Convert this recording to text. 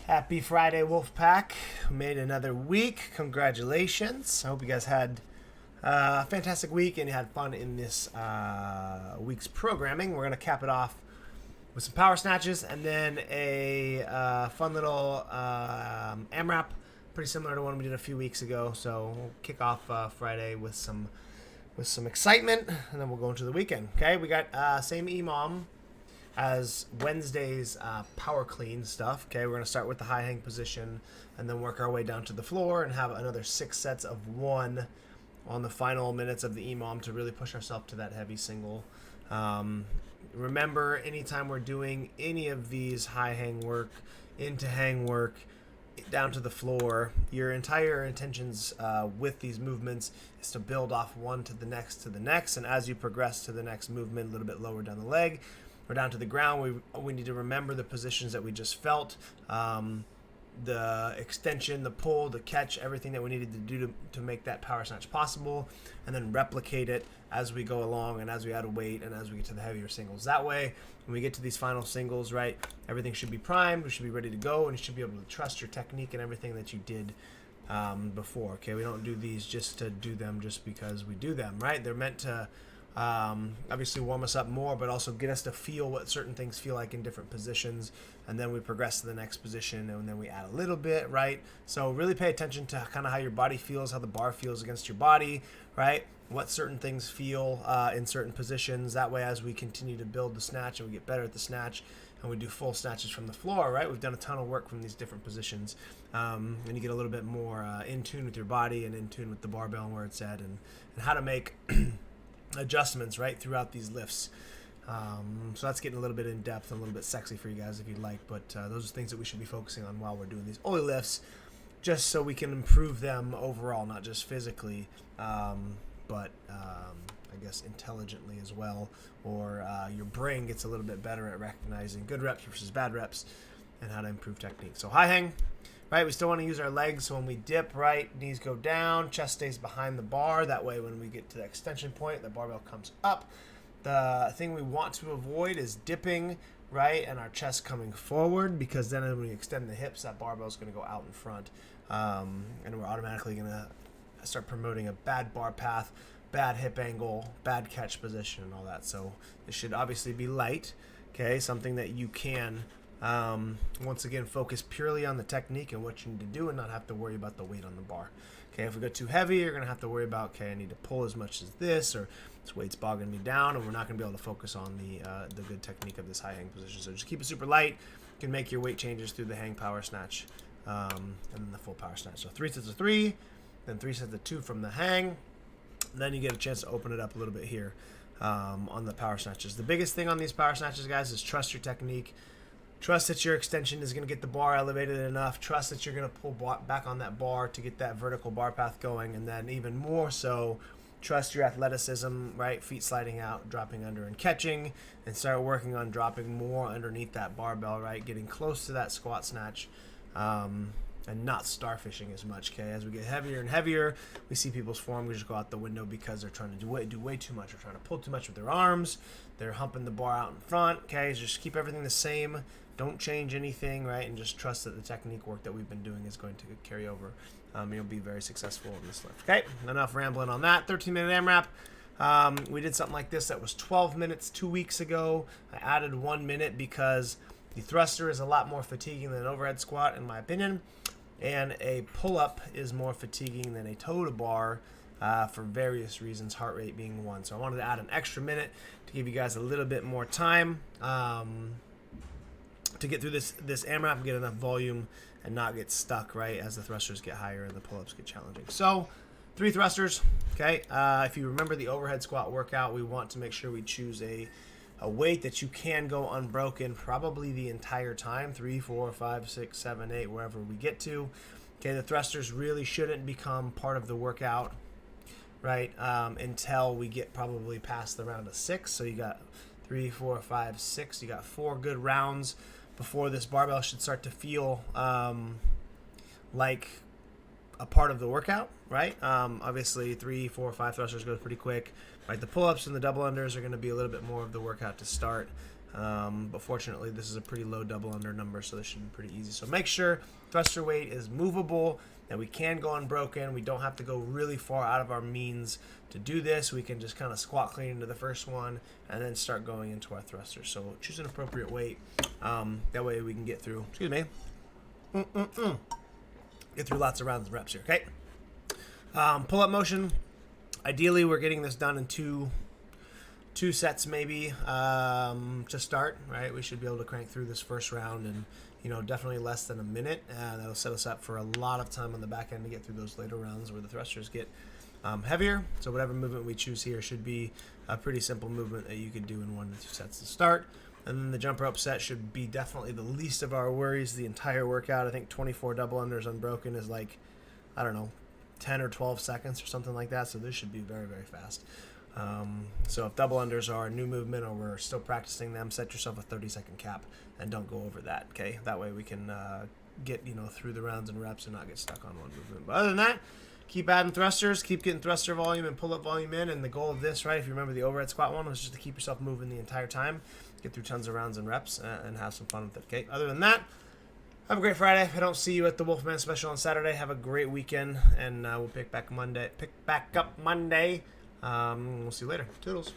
Happy Friday, Wolfpack. We made another week. Congratulations. I hope you guys had a fantastic week and you had fun in this week's programming. We're going to cap it off with some power snatches and then a fun little AMRAP, pretty similar to one we did a few weeks ago. So we'll kick off Friday with some excitement, and then we'll go into the weekend. Okay, we got same EMOM as Wednesday's power clean stuff. Okay, we're going to start with the high hang position and then work our way down to the floor and have another 6 sets of 1 on the final minutes of the EMOM to really push ourselves to that heavy single. Remember, anytime we're doing any of these high hang work, into hang work, down to the floor, your entire intentions with these movements is to build off one to the next, and as you progress to the next movement, a little bit lower down the leg or down to the ground, we need to remember the positions that we just felt, the extension, the pull, the catch, everything that we needed to do to make that power snatch possible, and then replicate it as we go along and as we add a weight and as we get to the heavier singles. That way, when we get to these final singles, right, everything should be primed, we should be ready to go, and you should be able to trust your technique and everything that you did before. Okay, we don't do these just to do them just because we do them, right? They're meant to obviously warm us up more, but also get us to feel what certain things feel like in different positions, and then we progress to the next position, and then we add a little bit, right? So really pay attention to kind of how your body feels, how the bar feels against your body, right? What certain things feel in certain positions. That way, as we continue to build the snatch and we get better at the snatch, and we do full snatches from the floor, right? We've done a ton of work from these different positions, and you get a little bit more in tune with your body and in tune with the barbell and where it's at, and how to make adjustments right throughout these lifts. So that's getting a little bit in depth and a little bit sexy for you guys if you'd like, but those are things that we should be focusing on while we're doing these Oli lifts, just so we can improve them overall, not just physically, but I guess intelligently as well, or your brain gets a little bit better at recognizing good reps versus bad reps and how to improve technique. So high hang, right, we still want to use our legs, so when we dip, right, knees go down, chest stays behind the bar. That way when we get to the extension point, the barbell comes up. The thing we want to avoid is dipping, right, and our chest coming forward, because then when we extend the hips, that barbell is going to go out in front, and we're automatically going to start promoting a bad bar path, bad hip angle, bad catch position, and all that. So this should obviously be light, okay, something that you can once again focus purely on the technique and what you need to do and not have to worry about the weight on the bar. Okay, if we go too heavy, you're going to have to worry about, okay, I need to pull as much as this, or this weight's bogging me down, and we're not going to be able to focus on the good technique of this high hang position. So just keep it super light. You can make your weight changes through the hang power snatch and then the full power snatch. So 3 sets of 3, then 3 sets of 2 from the hang. Then you get a chance to open it up a little bit here on the power snatches. The biggest thing on these power snatches, guys, is trust your technique. Trust that your extension is going to get the bar elevated enough. Trust that you're going to pull back on that bar to get that vertical bar path going. And then even more so, trust your athleticism, right? Feet sliding out, dropping under and catching. And start working on dropping more underneath that barbell, right? Getting close to that squat snatch. And not starfishing as much, okay? As we get heavier and heavier, we see people's form just go out the window because they're trying to do way too much. They're trying to pull too much with their arms. They're humping the bar out in front, okay? So just keep everything the same. Don't change anything, right? And just trust that the technique work that we've been doing is going to carry over. You'll be very successful in this lift, okay? Enough rambling on that. 13-minute AMRAP. We did something like this that was 12 minutes 2 weeks ago. I added 1 minute because the thruster is a lot more fatiguing than an overhead squat, in my opinion. And a pull-up is more fatiguing than a toe-to-bar for various reasons, heart rate being one. So I wanted to add an extra minute to give you guys a little bit more time to get through this AMRAP and get enough volume and not get stuck, right, as the thrusters get higher and the pull-ups get challenging. So 3 thrusters, okay? If you remember the overhead squat workout, we want to make sure we choose a weight that you can go unbroken probably the entire time, 3, 4, 5, 6, 7, 8, wherever we get to. Okay, the thrusters really shouldn't become part of the workout, right, until we get probably past the round of 6. So you got 3, 4, 5, 6. You got 4 good rounds before this barbell should start to feel like a part of the workout, right? Obviously 3, 4, 5 thrusters goes pretty quick, right? The pull-ups and the double unders are going to be a little bit more of the workout to start, But fortunately, this is a pretty low double under number, so this should be pretty easy. So make sure thruster weight is movable, that we can go unbroken. We don't have to go really far out of our means to do this. We can just kind of squat clean into the first one and then start going into our thruster. So choose an appropriate weight. That way we can get through, get through lots of rounds and reps here, okay? Pull-up motion. Ideally, we're getting this done in two sets maybe to start, right? We should be able to crank through this first round in, definitely less than a minute. That'll set us up for a lot of time on the back end to get through those later rounds where the thrusters get heavier. So whatever movement we choose here should be a pretty simple movement that you could do in 1 to 2 sets to start. And then the jump rope set should be definitely the least of our worries the entire workout. I think 24 double unders unbroken is like, 10 or 12 seconds or something like that. So this should be very, very fast. So if double unders are a new movement or we're still practicing them, set yourself a 30-second cap and don't go over that, okay? That way we can get, through the rounds and reps and not get stuck on one movement. But other than that, keep adding thrusters, keep getting thruster volume and pull-up volume in. And the goal of this, right, if you remember the overhead squat one, was just to keep yourself moving the entire time, get through tons of rounds and reps, and have some fun with it, okay? Other than that, have a great Friday. If I don't see you at the Wolfman Special on Saturday, have a great weekend, and we'll pick back up Monday. We'll see you later. Toodles.